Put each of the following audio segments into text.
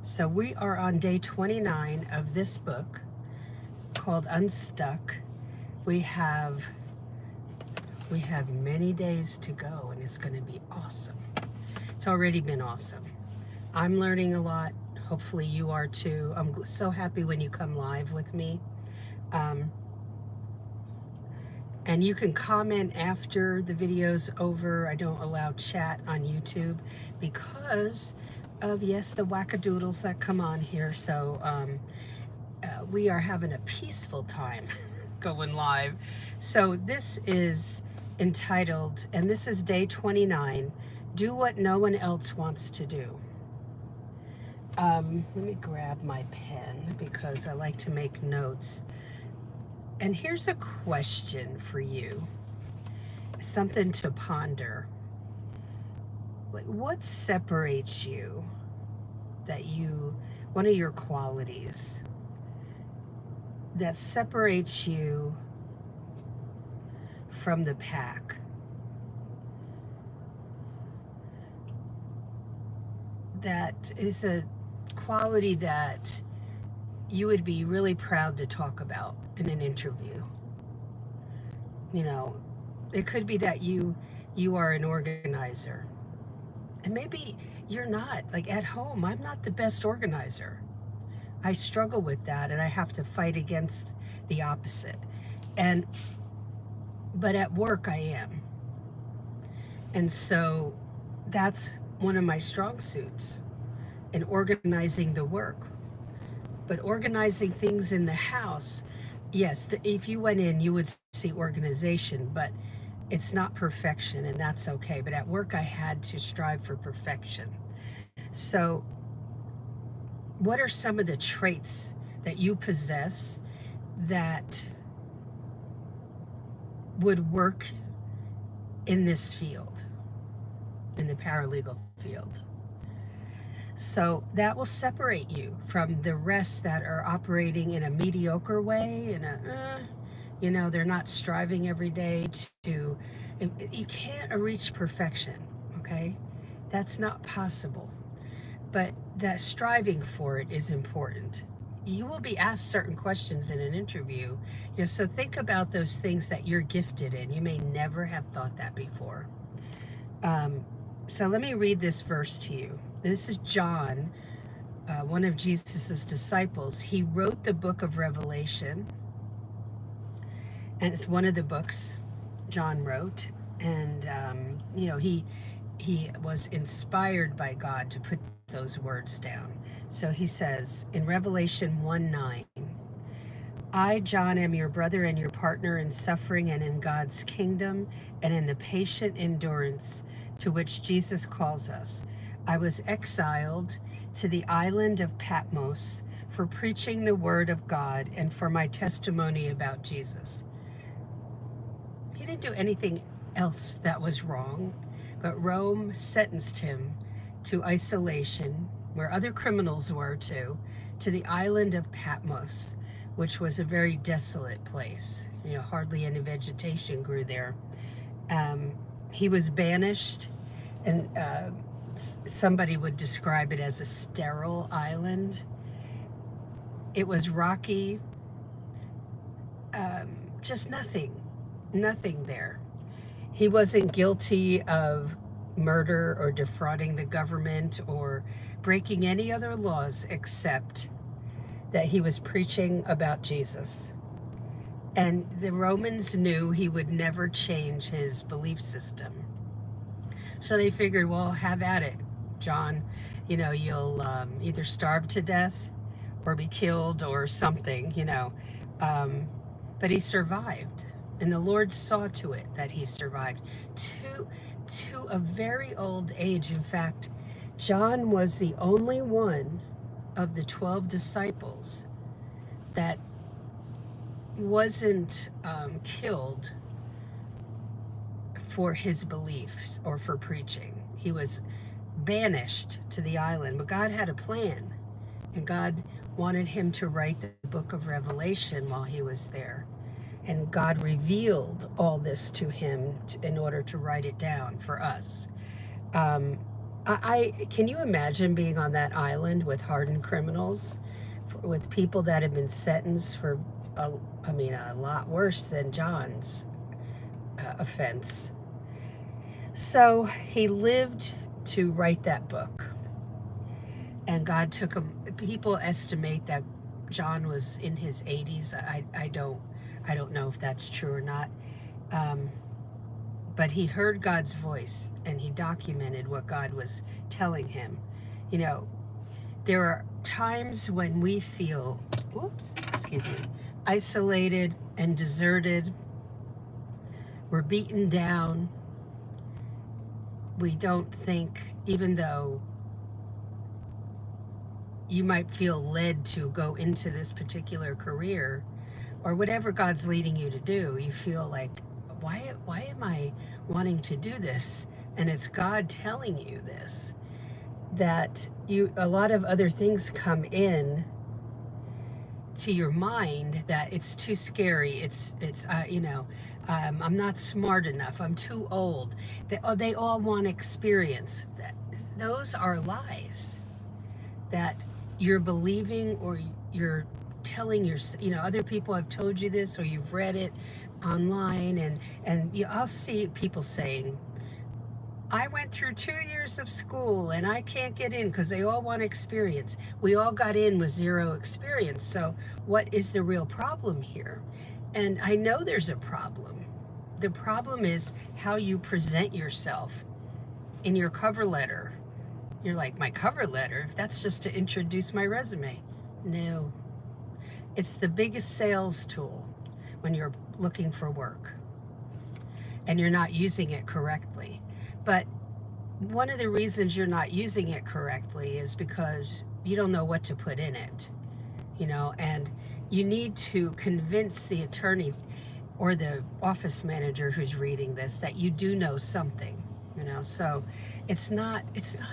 So we are on day 29 of this book called Unstuck. We have many days to go, and it's going to be awesome. It's already been awesome. I'm learning a lot. Hopefully you are too. I'm so happy when you come live with me. Um, and you can comment after the video's over. I don't allow chat on YouTube because of, yes, the wackadoodles that come on here. So we are having a peaceful time going live. So this is entitled, and this is day 29, Do What No One Else Wants to Do. Let me grab my pen because I like to make notes. And here's a question for you, something to ponder. Like, what separates you, one of your qualities that separates you from the pack? That is a quality that you would be really proud to talk about in an interview. You know, it could be that you are an organizer. And maybe you're not. Like at home, I'm not the best organizer. I struggle with that, and I have to fight against the opposite. But at work I am. And so that's one of my strong suits in organizing the work. But organizing things in the house, yes, if you went in, you would see organization, but it's not perfection, and that's okay. But at work, I had to strive for perfection. So, what are some of the traits that you possess that would work in this field, in the paralegal field? So that will separate you from the rest that are operating in a mediocre way, they're not striving every day to, you can't reach perfection, okay? That's not possible. But that striving for it is important. You will be asked certain questions in an interview, so think about those things that you're gifted in. You may never have thought that before. So let me read this verse to you. This is John, one of Jesus's disciples. He wrote the book of Revelation, and it's one of the books John wrote. And he was inspired by God to put those words down. So he says in Revelation 1:9, I, John, am your brother and your partner in suffering and in God's kingdom and in the patient endurance to which Jesus calls us. I was exiled to the island of Patmos for preaching the word of God and for my testimony about Jesus. He didn't do anything else that was wrong, but Rome sentenced him to isolation, where other criminals were too, to the island of Patmos, which was a very desolate place. Hardly any vegetation grew there. He was banished, and somebody would describe it as a sterile island. It was rocky, just nothing there. He wasn't guilty of murder or defrauding the government or breaking any other laws except that he was preaching about Jesus. And the Romans knew he would never change his belief system. So they figured, well, have at it, John. You'll either starve to death or be killed or something, But he survived. And the Lord saw to it that he survived to a very old age. In fact, John was the only one of the 12 disciples that wasn't killed for his beliefs or for preaching. He was banished to the island, but God had a plan, and God wanted him to write the book of Revelation while he was there. And God revealed all this to him in order to write it down for us. I can you imagine being on that island with hardened criminals, with people that have been sentenced for, a, I mean, a lot worse than John's offense. So he lived to write that book, and God took him. People estimate that John was in his 80s. I don't know if that's true or not. Um, but he heard God's voice and he documented what God was telling him. You know, there are times when we feel, excuse me, isolated and deserted. We're beaten down. We don't think, even though you might feel led to go into this particular career or whatever God's leading you to do, you feel like, why am I wanting to do this? And it's God telling you this, that a lot of other things come in to your mind that it's too scary. I'm not smart enough. I'm too old. They all want experience. Those are lies that you're believing, or you're telling other people have told you this, or you've read it online, and I'll see people saying, I went through 2 years of school and I can't get in, because they all want experience. We all got in with zero experience. So what is the real problem here? And I know there's a problem. The problem is how you present yourself in your cover letter. You're like, my cover letter? That's just to introduce my resume. No. It's the biggest sales tool when you're looking for work and you're not using it correctly. But one of the reasons you're not using it correctly is because you don't know what to put in it, and you need to convince the attorney or the office manager who's reading this that you do know something, so it's not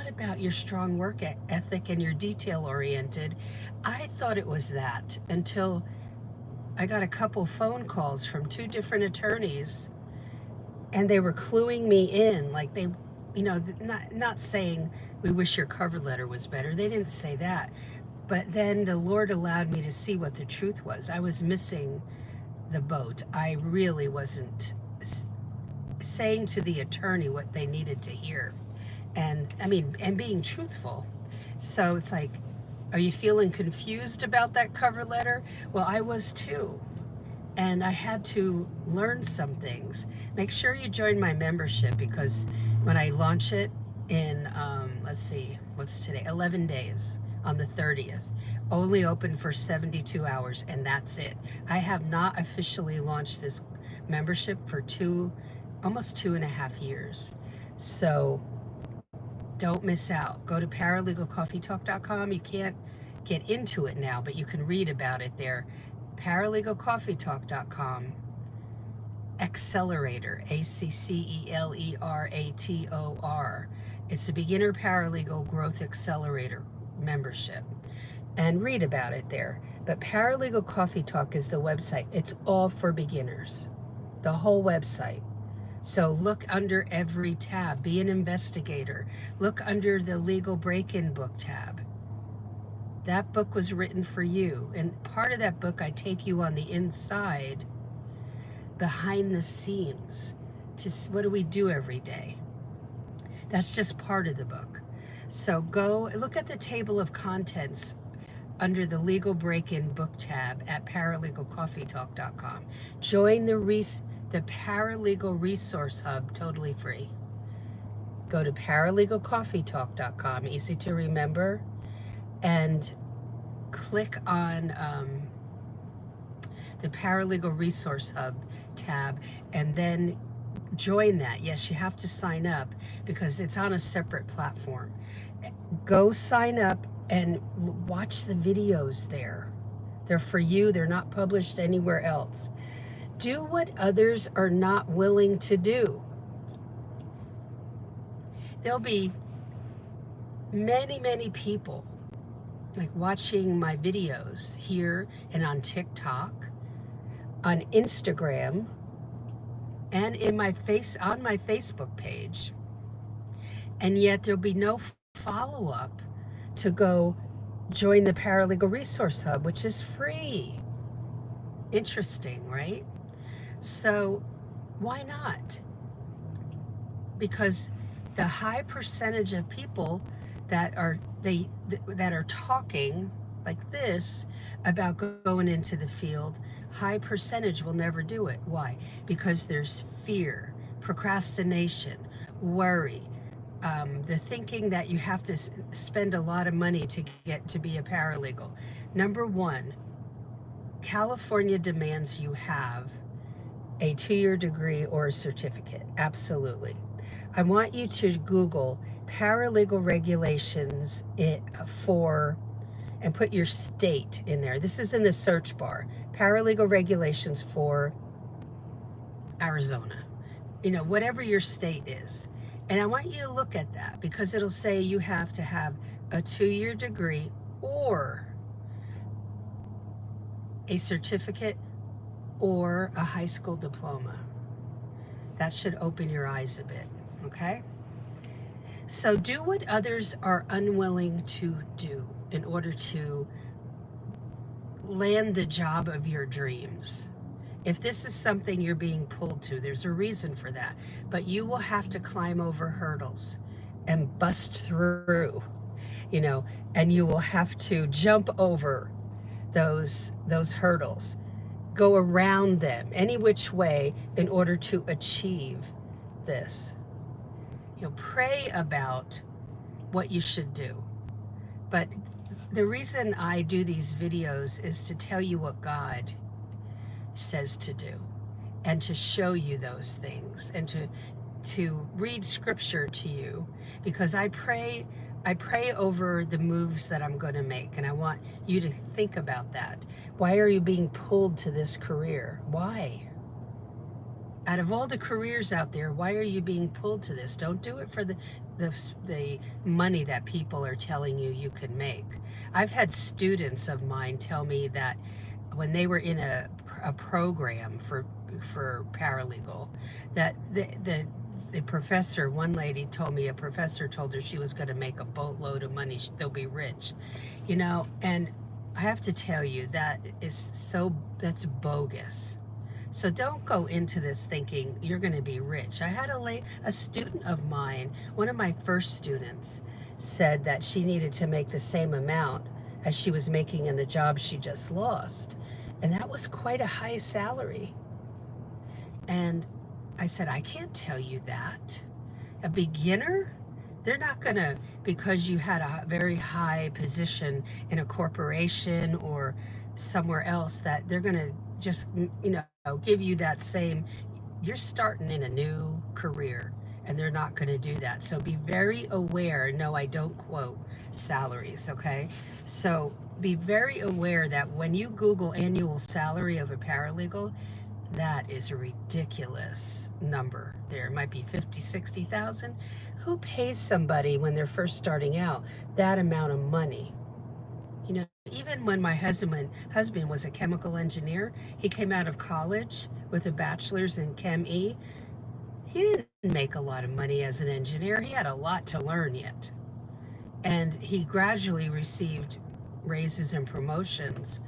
about your strong work ethic and your detail oriented. I thought it was that until I got a couple phone calls from two different attorneys, and they were cluing me in, like they, not saying we wish your cover letter was better. They didn't say that. But then the Lord allowed me to see what the truth was. I was missing the boat. I really wasn't saying to the attorney what they needed to hear. And being truthful. So it's like, are you feeling confused about that cover letter? Well, I was too. And I had to learn some things. Make sure you join my membership, because when I launch it in, let's see, what's today? 11 days, on the 30th. Only open for 72 hours, and that's it. I have not officially launched this membership for almost 2.5 years. So don't miss out. Go to paralegalcoffeetalk.com. You can't get into it now, but you can read about it there. Paralegalcoffeetalk.com. Accelerator, ACCELERATOR. It's a beginner paralegal growth accelerator membership, and read about it there. But Paralegal Coffee Talk is the website. It's all for beginners, the whole website. So look under every tab. Be an investigator. Look under the legal break-in book tab. That book was written for you. And part of that book, I take you on the inside, behind the scenes, to what do we do every day. That's just part of the book. So go look at the table of contents under the legal break-in book tab at paralegalcoffeetalk.com. Join the Paralegal Resource Hub, totally free. Go to paralegalcoffeetalk.com, easy to remember, and click on the Paralegal Resource Hub tab, and then join that. Yes, you have to sign up because it's on a separate platform. Go sign up and watch the videos there. They're for you. They're not published anywhere else. Do what others are not willing to do. There'll be many, many people like watching my videos here and on TikTok, on Instagram, and on my Facebook page. And yet there'll be no follow-up to go join the Paralegal Resource Hub, which is free. Interesting, right? So why not? Because the high percentage of people that are that are talking like this about going into the field, high percentage will never do it. Why? Because there's fear, procrastination, worry, the thinking that you have to spend a lot of money to get to be a paralegal. Number one, California demands you have a 2-year degree or a certificate. Absolutely. I want you to Google paralegal regulations for, and put your state in there. This is in the search bar. Paralegal regulations for Arizona. Whatever your state is. And I want you to look at that because it'll say you have to have a 2-year degree or a certificate or a high school diploma. That should open your eyes a bit, okay? So do what others are unwilling to do in order to land the job of your dreams. If this is something you're being pulled to, there's a reason for that. But you will have to climb over hurdles and bust through, and you will have to jump over those hurdles, go around them any which way in order to achieve this. Pray about what you should do. But the reason I do these videos is to tell you what God says to do and to show you those things and to read scripture to you, because I pray over the moves that I'm going to make, and I want you to think about that. Why are you being pulled to this career? Why? Out of all the careers out there, why are you being pulled to this? Don't do it for the money that people are telling you can make. I've had students of mine tell me that when they were in a program for paralegal, that the professor, one lady told me a professor told her she was going to make a boatload of money, they'll be rich, and I have to tell you that's bogus. So don't go into this thinking you're going to be rich. I had a student of mine, one of my first students, said that she needed to make the same amount as she was making in the job she just lost. And that was quite a high salary. And I said, I can't tell you that. A beginner, they're not going to, because you had a very high position in a corporation or somewhere else, that they're going to just, give you that same, you're starting in a new career, and they're not going to do that. So be very aware. No, I don't quote salaries, okay? So be very aware that when you Google annual salary of a paralegal, that is a ridiculous number. There might be 50, 60,000. Who pays somebody when they're first starting out that amount of money? Even when my husband was a chemical engineer, he came out of college with a bachelor's in Chem E. He didn't make a lot of money as an engineer. He had a lot to learn yet. And he gradually received raises and promotions,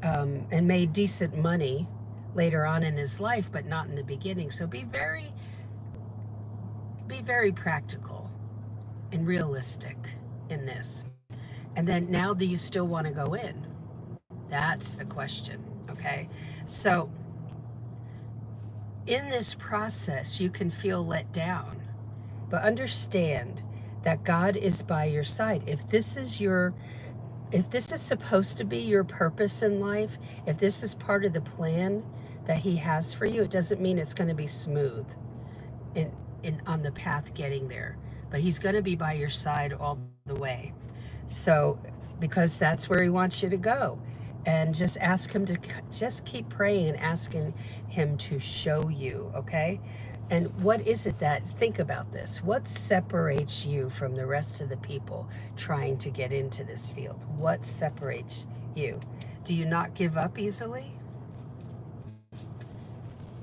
and made decent money later on in his life, but not in the beginning. So be very practical and realistic in this. And then, now, do you still want to go in? That's the question, okay? So in this process, you can feel let down, but understand that God is by your side. If this is supposed to be your purpose in life, if this is part of the plan that He has for you, it doesn't mean it's going to be smooth on the path getting there, but He's going to be by your side all the way. So, because that's where He wants you to go. And just ask Him to, just keep praying and asking Him to show you, okay? And what is it think about this. What separates you from the rest of the people trying to get into this field? What separates you? Do you not give up easily?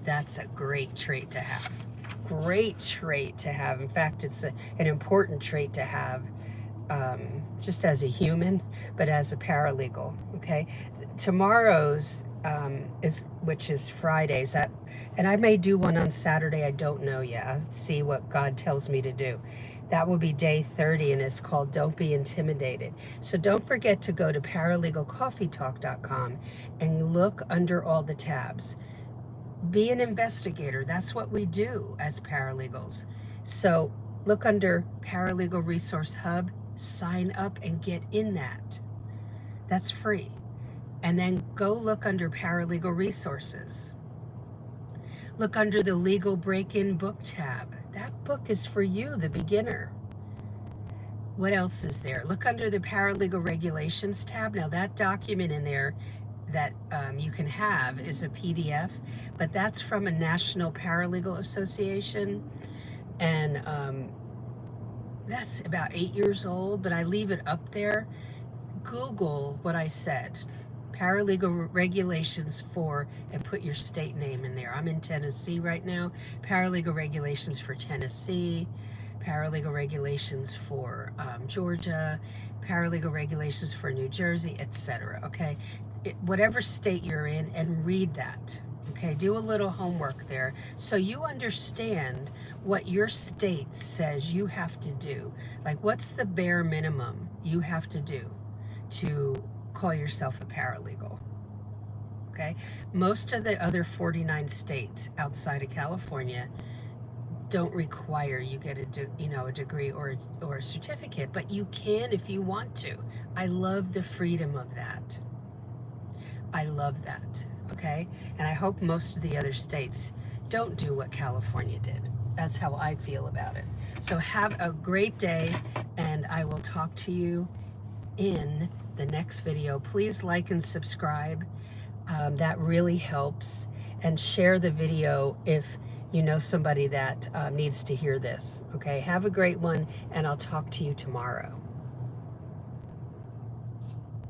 That's a great trait to have. great trait to have. In fact, it's an important trait to have, just as a human, but as a paralegal. Okay, tomorrow's which is Fridays. And I may do one on Saturday. I don't know yet. I'll see what God tells me to do. That will be day 30, and it's called Don't Be Intimidated. So don't forget to go to paralegalcoffeetalk.com and look under all the tabs. Be an investigator. That's what we do as paralegals. So look under Paralegal Resource Hub, sign up and get in that. That's free. And then go look under Paralegal Resources. Look under the Legal Break-In Book tab. That book is for you, the beginner. What else is there? Look under the Paralegal Regulations tab. Now that document in there that you can have is a PDF, but that's from a National Paralegal Association. And that's about 8 years old, but I leave it up there. Google what I said. Paralegal regulations for, and put your state name in there. I'm in Tennessee right now. Paralegal regulations for Tennessee, paralegal regulations for Georgia, paralegal regulations for New Jersey, etc. Okay, whatever state you're in, and read that. Okay, do a little homework there so you understand what your state says you have to do. Like, what's the bare minimum you have to do to call yourself a paralegal? Okay, most of the other 49 states outside of California don't require you get a degree or a certificate, but you can if you want to. I love the freedom of that. I love that. Okay, and I hope most of the other states don't do what California did. That's how I feel about it. So have a great day, and I will talk to you in the next video. Please like and subscribe. That really helps. And share the video if you know somebody that needs to hear this. Okay, have a great one, and I'll talk to you tomorrow.